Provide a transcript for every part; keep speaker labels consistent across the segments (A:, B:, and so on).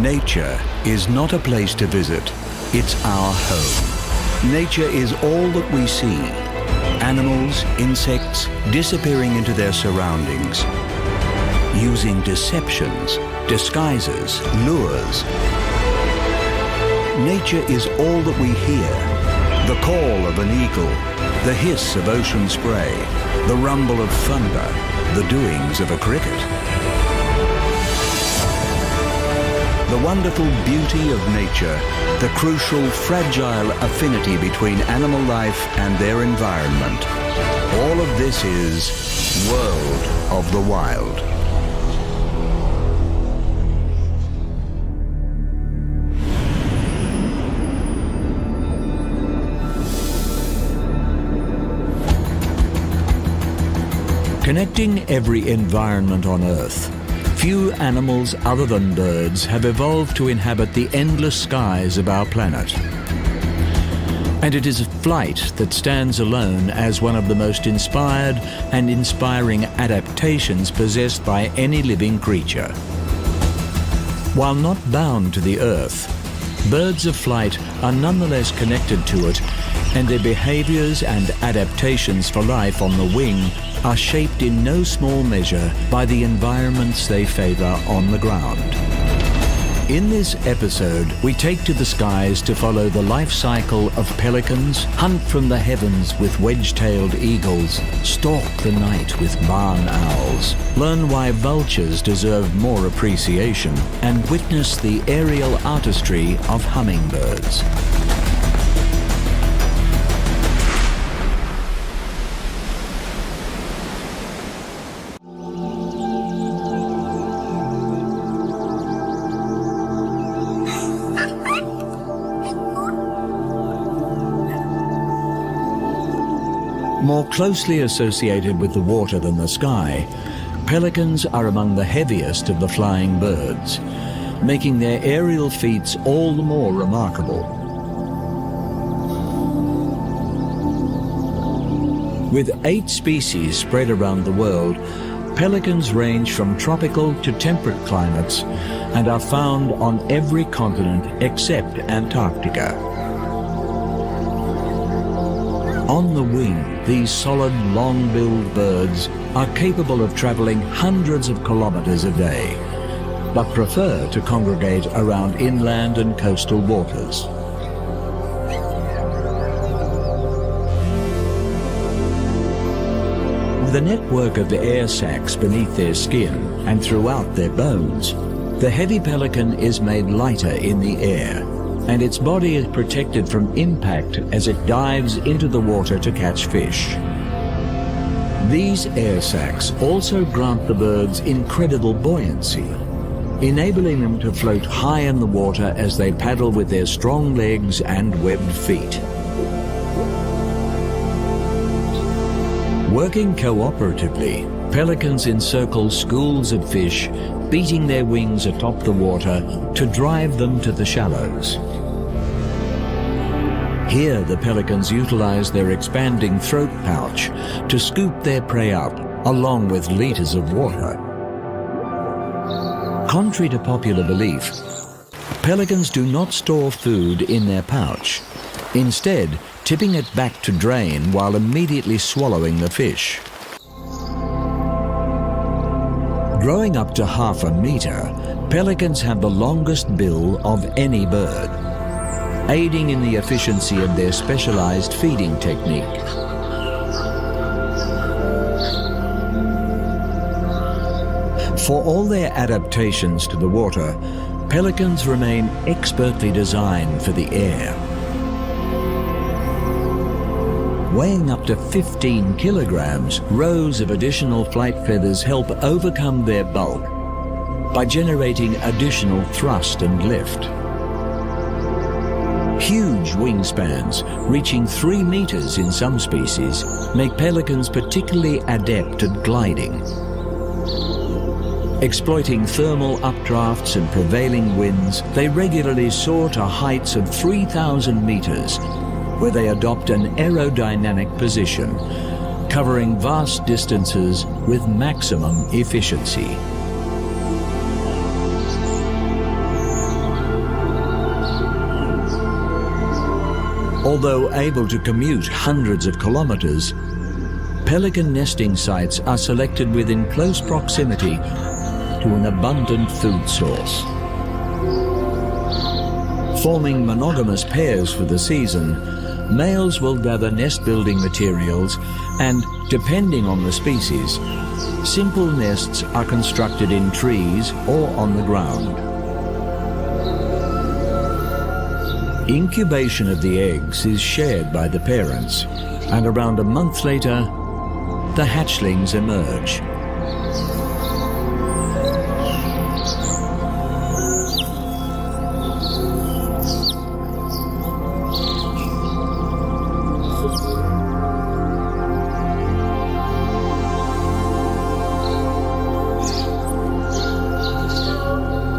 A: Nature is not a place to visit, it's our home. Nature is all that we see. Animals, insects, disappearing into their surroundings, using deceptions, disguises, lures. Nature is all that we hear. The call of an eagle, the hiss of ocean spray, the rumble of thunder, the doings of a cricket. The wonderful beauty of nature, the crucial, fragile affinity between animal life and their environment. All of this is World of the Wild. Connecting every environment on Earth, few animals other than birds have evolved to inhabit the endless skies of our planet. And it is flight that stands alone as one of the most inspired and inspiring adaptations possessed by any living creature. While not bound to the Earth, birds of flight are nonetheless connected to it, and their behaviors and adaptations for life on the wing are shaped in no small measure by the environments they favor on the ground. In this episode, we take to the skies to follow the life cycle of pelicans, hunt from the heavens with wedge-tailed eagles, stalk the night with barn owls, learn why vultures deserve more appreciation, and witness the aerial artistry of hummingbirds. More closely associated with the water than the sky, pelicans are among the heaviest of the flying birds, making their aerial feats all the more remarkable. With 8 species spread around the world, pelicans range from tropical to temperate climates and are found on every continent except Antarctica. On the wing, these solid, long-billed birds are capable of traveling hundreds of kilometers a day, but prefer to congregate around inland and coastal waters. With a network of air sacs beneath their skin and throughout their bones, the heavy pelican is made lighter in the air, and its body is protected from impact as it dives into the water to catch fish. These air sacs also grant the birds incredible buoyancy, enabling them to float high in the water as they paddle with their strong legs and webbed feet. Working cooperatively, pelicans encircle schools of fish, beating their wings atop the water to drive them to the shallows. Here, the pelicans utilize their expanding throat pouch to scoop their prey up, along with liters of water. Contrary to popular belief, pelicans do not store food in their pouch, instead tipping it back to drain while immediately swallowing the fish. Growing up to half a meter, pelicans have the longest bill of any bird, aiding in the efficiency of their specialized feeding technique. For all their adaptations to the water, pelicans remain expertly designed for the air. Weighing up to 15 kilograms, rows of additional flight feathers help overcome their bulk by generating additional thrust and lift. Huge wingspans, reaching 3 meters in some species, make pelicans particularly adept at gliding. Exploiting thermal updrafts and prevailing winds, they regularly soar to heights of 3,000 meters, where they adopt an aerodynamic position, covering vast distances with maximum efficiency. Although able to commute hundreds of kilometers, pelican nesting sites are selected within close proximity to an abundant food source. Forming monogamous pairs for the season, males will gather nest-building materials and, depending on the species, simple nests are constructed in trees or on the ground. Incubation of the eggs is shared by the parents, and around a month later, the hatchlings emerge.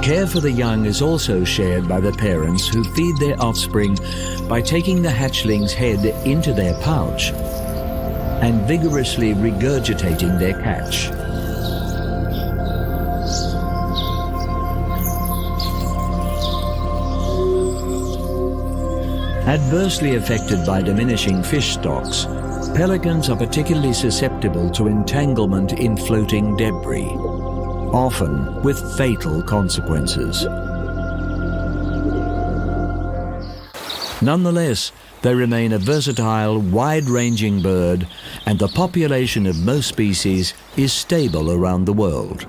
A: Care for the young is also shared by the parents, who feed their offspring by taking the hatchling's head into their pouch and vigorously regurgitating their catch. Adversely affected by diminishing fish stocks, pelicans are particularly susceptible to entanglement in floating debris, often with fatal consequences. Nonetheless, they remain a versatile, wide-ranging bird, and the population of most species is stable around the world.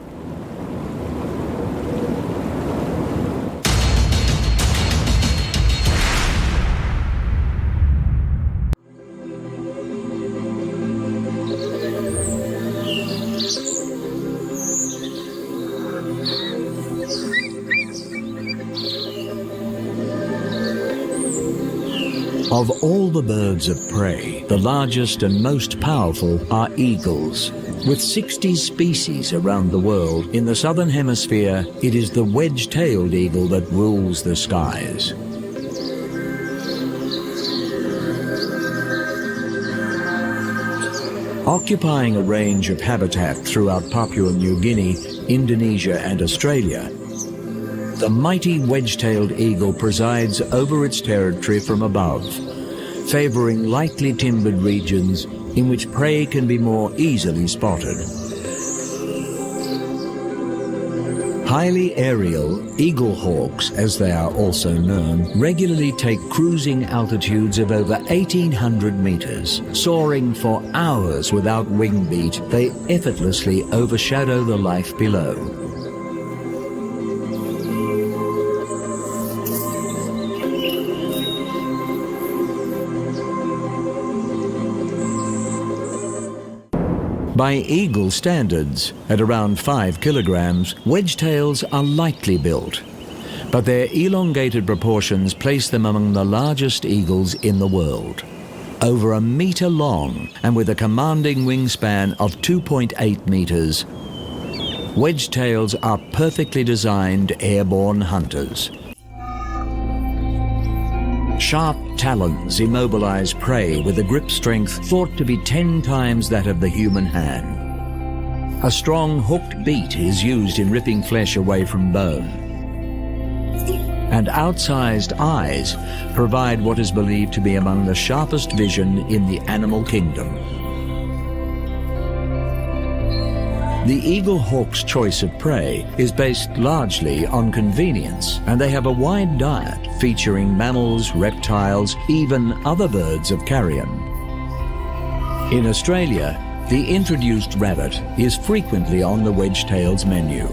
A: Of all the birds of prey, the largest and most powerful are eagles. With 60 species around the world, in the southern hemisphere, it is the wedge-tailed eagle that rules the skies. Occupying a range of habitat throughout Papua New Guinea, Indonesia and Australia, the mighty wedge-tailed eagle presides over its territory from above, favoring lightly timbered regions in which prey can be more easily spotted. Highly aerial eagle hawks, as they are also known, regularly take cruising altitudes of over 1,800 meters. Soaring for hours without wing beat, they effortlessly overshadow the life below. By eagle standards, at around 5 kilograms, wedge-tails are lightly built, but their elongated proportions place them among the largest eagles in the world. Over 1 meter long and with a commanding wingspan of 2.8 meters, wedge-tails are perfectly designed airborne hunters. Sharp talons immobilize prey with a grip strength thought to be 10 times that of the human hand. A strong hooked beak is used in ripping flesh away from bone. And outsized eyes provide what is believed to be among the sharpest vision in the animal kingdom. The eagle hawk's choice of prey is based largely on convenience, and they have a wide diet featuring mammals, reptiles, even other birds of carrion. In Australia, the introduced rabbit is frequently on the wedge-tail's menu.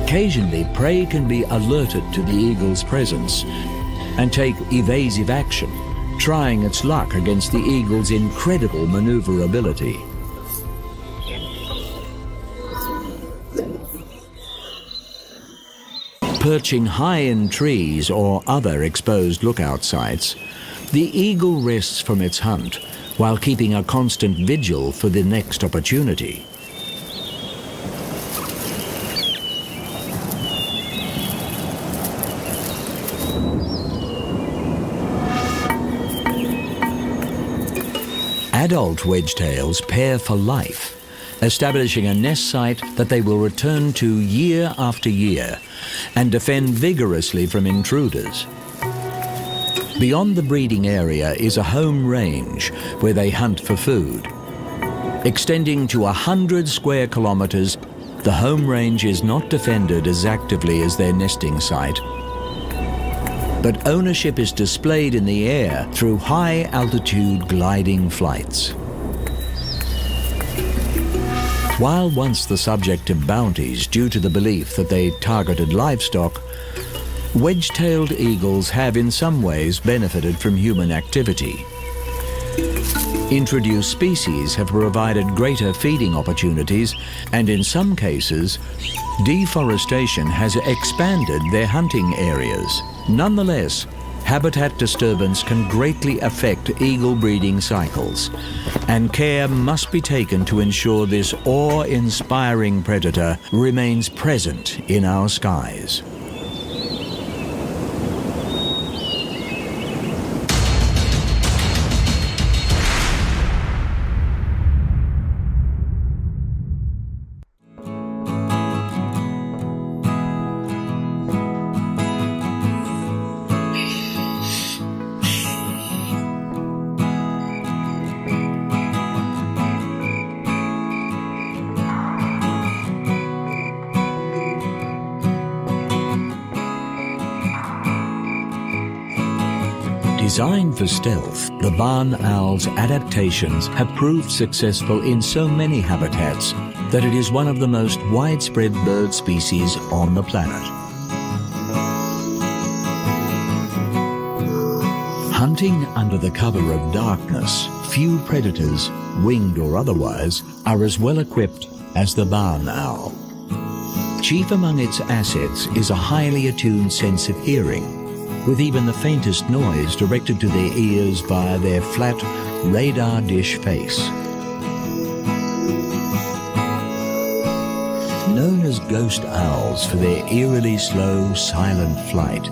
A: Occasionally, prey can be alerted to the eagle's presence and take evasive action, trying its luck against the eagle's incredible maneuverability. Perching high in trees or other exposed lookout sites, the eagle rests from its hunt while keeping a constant vigil for the next opportunity. Adult wedge-tails pair for life, establishing a nest site that they will return to year after year and defend vigorously from intruders. Beyond the breeding area is a home range where they hunt for food. Extending to 100 square kilometers, the home range is not defended as actively as their nesting site. But ownership is displayed in the air through high-altitude gliding flights. While once the subject of bounties due to the belief that they targeted livestock, wedge-tailed eagles have in some ways benefited from human activity. Introduced species have provided greater feeding opportunities, and in some cases, deforestation has expanded their hunting areas. Nonetheless, habitat disturbance can greatly affect eagle breeding cycles, and care must be taken to ensure this awe-inspiring predator remains present in our skies. Designed for stealth, the barn owl's adaptations have proved successful in so many habitats that it is one of the most widespread bird species on the planet. Hunting under the cover of darkness, few predators, winged or otherwise, are as well equipped as the barn owl. Chief among its assets is a highly attuned sense of hearing, with even the faintest noise directed to their ears via their flat radar dish face. Known as ghost owls for their eerily slow, silent flight,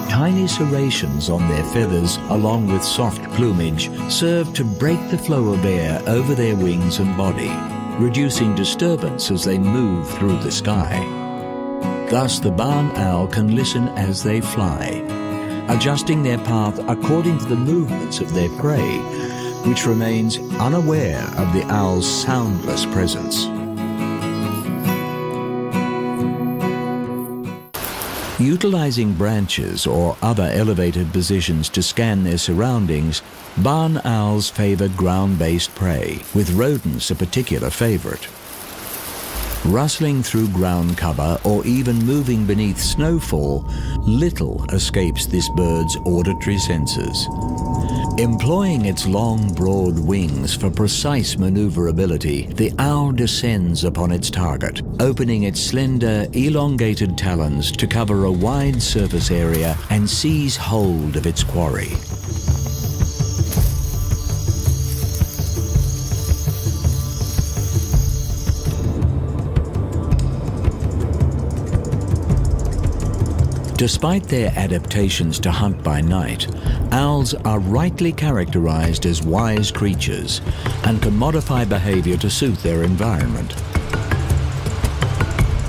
A: tiny serrations on their feathers along with soft plumage serve to break the flow of air over their wings and body, reducing disturbance as they move through the sky. Thus, the barn owl can listen as they fly, adjusting their path according to the movements of their prey, which remains unaware of the owl's soundless presence. Utilizing branches or other elevated positions to scan their surroundings, barn owls favor ground-based prey, with rodents a particular favorite. Rustling through ground cover or even moving beneath snowfall, little escapes this bird's auditory senses. Employing its long, broad wings for precise maneuverability, the owl descends upon its target, opening its slender, elongated talons to cover a wide surface area and seize hold of its quarry. Despite their adaptations to hunt by night, owls are rightly characterized as wise creatures and can modify behavior to suit their environment.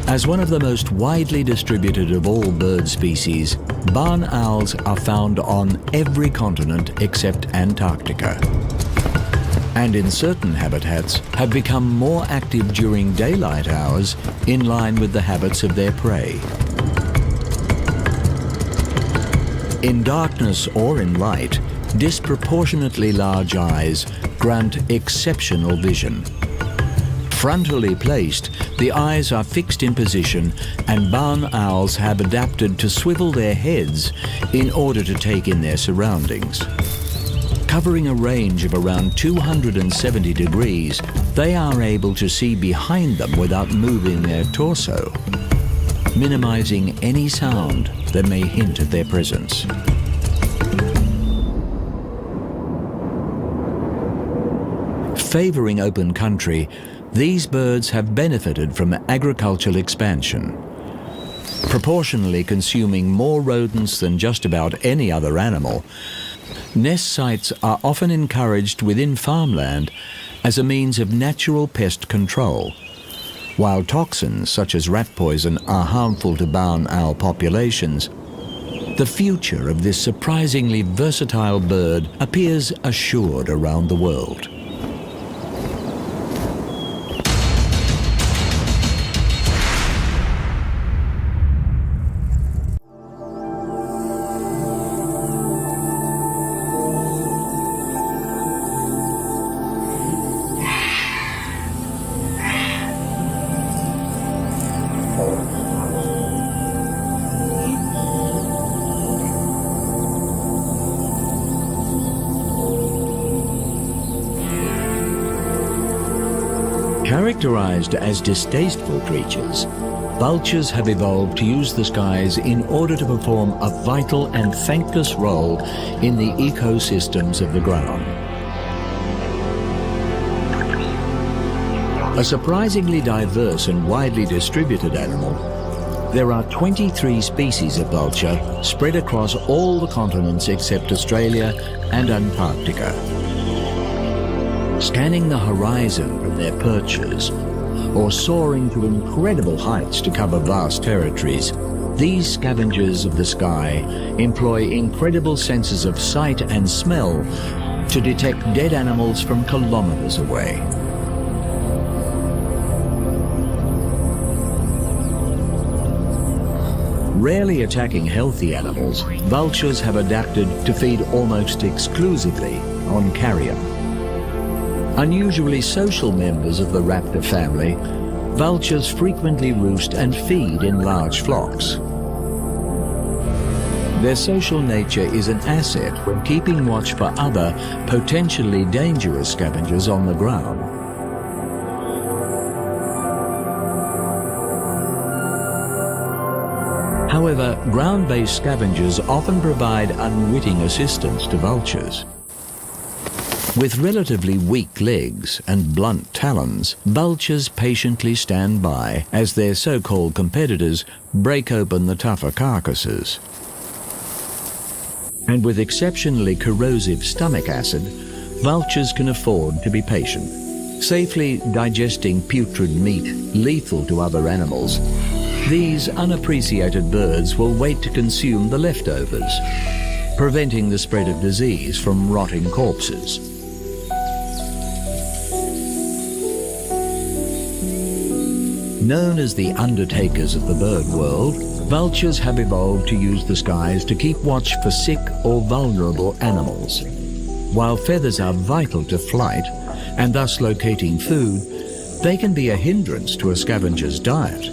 A: As one of the most widely distributed of all bird species, barn owls are found on every continent except Antarctica, and in certain habitats have become more active during daylight hours in line with the habits of their prey. In darkness or in light, disproportionately large eyes grant exceptional vision. Frontally placed, the eyes are fixed in position, and barn owls have adapted to swivel their heads in order to take in their surroundings. Covering a range of around 270 degrees, they are able to see behind them without moving their torso, minimizing any sound that may hint at their presence. Favoring open country, these birds have benefited from agricultural expansion. Proportionally consuming more rodents than just about any other animal, nest sites are often encouraged within farmland as a means of natural pest control. While toxins such as rat poison are harmful to barn owl populations, the future of this surprisingly versatile bird appears assured around the world. Characterized as distasteful creatures, vultures have evolved to use the skies in order to perform a vital and thankless role in the ecosystems of the ground. A surprisingly diverse and widely distributed animal, there are 23 species of vulture spread across all the continents except Australia and Antarctica. Scanning the horizon from their perches, or soaring to incredible heights to cover vast territories, these scavengers of the sky employ incredible senses of sight and smell to detect dead animals from kilometers away. Rarely attacking healthy animals, vultures have adapted to feed almost exclusively on carrion. Unusually social members of the raptor family, vultures frequently roost and feed in large flocks. Their social nature is an asset when keeping watch for other, potentially dangerous scavengers on the ground. However, ground-based scavengers often provide unwitting assistance to vultures. With relatively weak legs and blunt talons, vultures patiently stand by as their so-called competitors break open the tougher carcasses. And with exceptionally corrosive stomach acid, vultures can afford to be patient, safely digesting putrid meat lethal to other animals. These unappreciated birds will wait to consume the leftovers, preventing the spread of disease from rotting corpses. Known as the undertakers of the bird world, vultures have evolved to use the skies to keep watch for sick or vulnerable animals. While feathers are vital to flight, and thus locating food, they can be a hindrance to a scavenger's diet.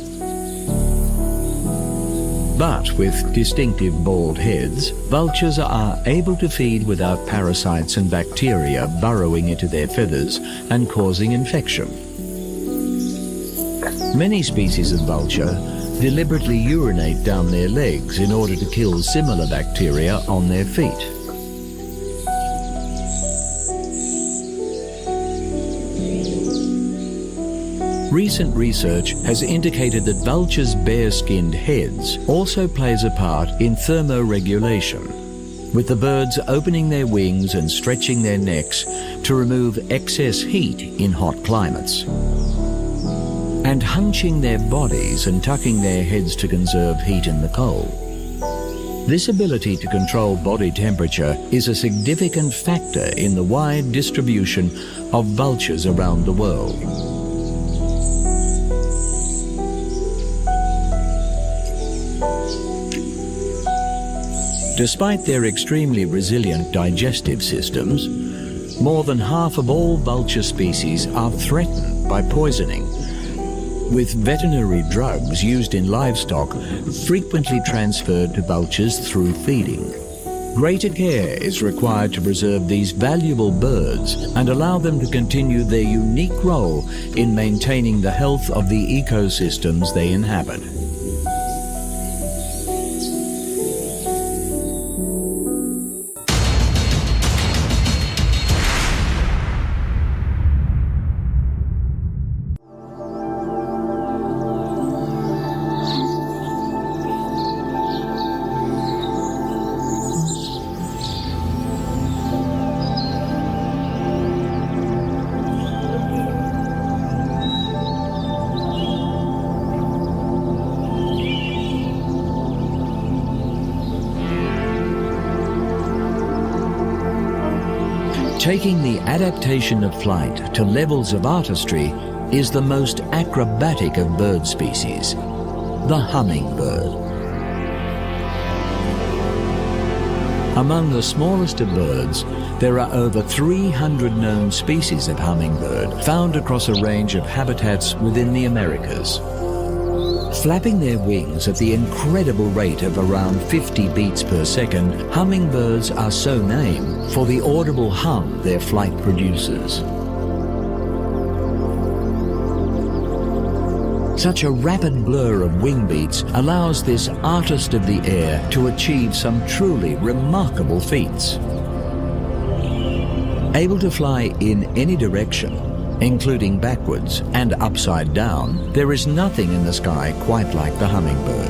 A: But with distinctive bald heads, vultures are able to feed without parasites and bacteria burrowing into their feathers and causing infection. Many species of vulture deliberately urinate down their legs in order to kill similar bacteria on their feet. Recent research has indicated that vultures' bare-skinned heads also plays a part in thermoregulation, with the birds opening their wings and stretching their necks to remove excess heat in hot climates, and hunching their bodies and tucking their heads to conserve heat in the cold. This ability to control body temperature is a significant factor in the wide distribution of vultures around the world. Despite their extremely resilient digestive systems, more than half of all vulture species are threatened by poisoning, with veterinary drugs used in livestock frequently transferred to vultures through feeding. Greater care is required to preserve these valuable birds and allow them to continue their unique role in maintaining the health of the ecosystems they inhabit. Taking the adaptation of flight to levels of artistry is the most acrobatic of bird species, the hummingbird. Among the smallest of birds, there are over 300 known species of hummingbird found across a range of habitats within the Americas. Flapping their wings at the incredible rate of around 50 beats per second, hummingbirds are so named for the audible hum their flight produces. Such a rapid blur of wing beats allows this artist of the air to achieve some truly remarkable feats. Able to fly in any direction, including backwards and upside down, there is nothing in the sky quite like the hummingbird.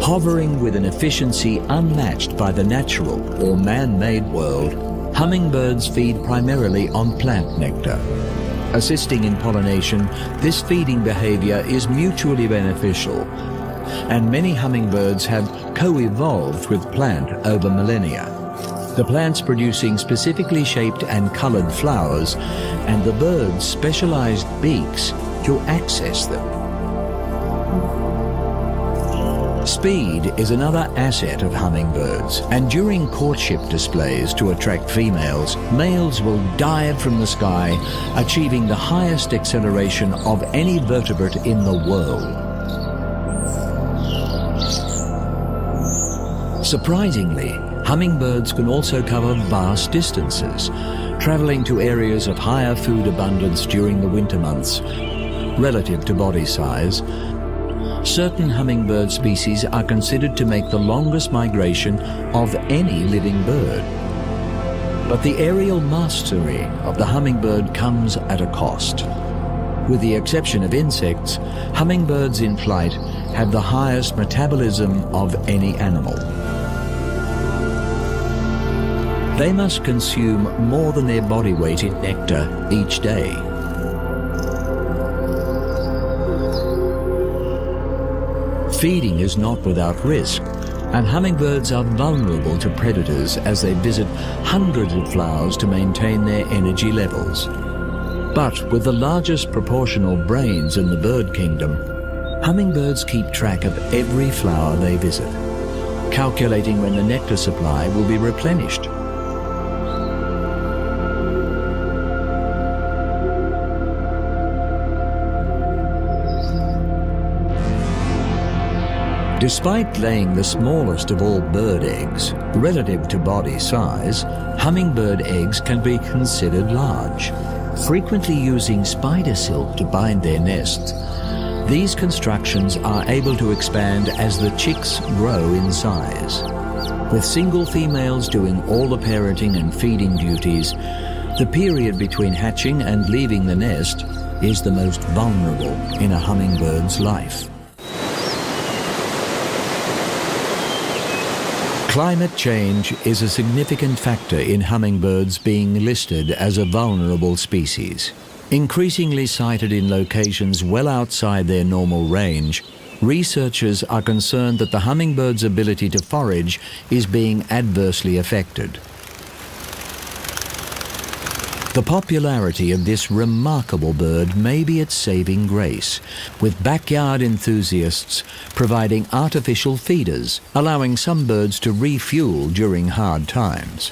A: Hovering with an efficiency unmatched by the natural or man-made world, hummingbirds feed primarily on plant nectar. Assisting in pollination, this feeding behavior is mutually beneficial, and many hummingbirds have co-evolved with plant over millennia. The plants producing specifically shaped and colored flowers, and the birds' specialized beaks to access them. Speed is another asset of hummingbirds, and during courtship displays to attract females, males will dive from the sky, achieving the highest acceleration of any vertebrate in the world. Surprisingly, hummingbirds can also cover vast distances, traveling to areas of higher food abundance during the winter months. Relative to body size, certain hummingbird species are considered to make the longest migration of any living bird. But the aerial mastery of the hummingbird comes at a cost. With the exception of insects, hummingbirds in flight have the highest metabolism of any animal. They must consume more than their body weight in nectar each day. Feeding is not without risk, and hummingbirds are vulnerable to predators as they visit hundreds of flowers to maintain their energy levels. But with the largest proportional brains in the bird kingdom, hummingbirds keep track of every flower they visit, calculating when the nectar supply will be replenished. Despite laying the smallest of all bird eggs, relative to body size, hummingbird eggs can be considered large. Frequently using spider silk to bind their nests, these constructions are able to expand as the chicks grow in size. With single females doing all the parenting and feeding duties, the period between hatching and leaving the nest is the most vulnerable in a hummingbird's life. Climate change is a significant factor in hummingbirds being listed as a vulnerable species. Increasingly sighted in locations well outside their normal range, researchers are concerned that the hummingbird's ability to forage is being adversely affected. The popularity of this remarkable bird may be its saving grace, with backyard enthusiasts providing artificial feeders, allowing some birds to refuel during hard times.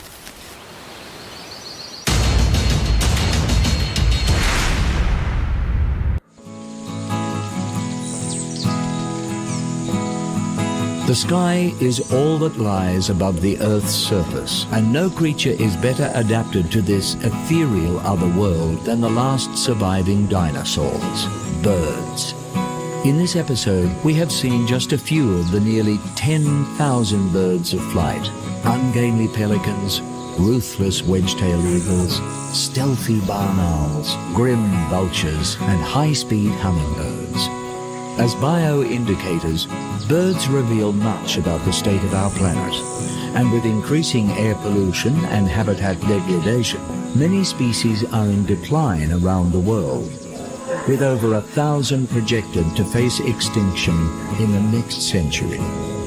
A: The sky is all that lies above the Earth's surface, and no creature is better adapted to this ethereal other world than the last surviving dinosaurs, birds. In this episode, we have seen just a few of the nearly 10,000 birds of flight: ungainly pelicans, ruthless wedge-tailed eagles, stealthy barn owls, grim vultures, and high-speed hummingbirds. As bioindicators, birds reveal much about the state of our planet, and with increasing air pollution and habitat degradation, many species are in decline around the world, with over 1,000 projected to face extinction in the next century.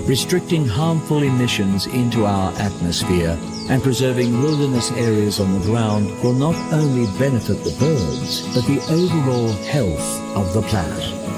A: restricting harmful emissions into our atmosphere and preserving wilderness areas on the ground will not only benefit the birds, but the overall health of the planet.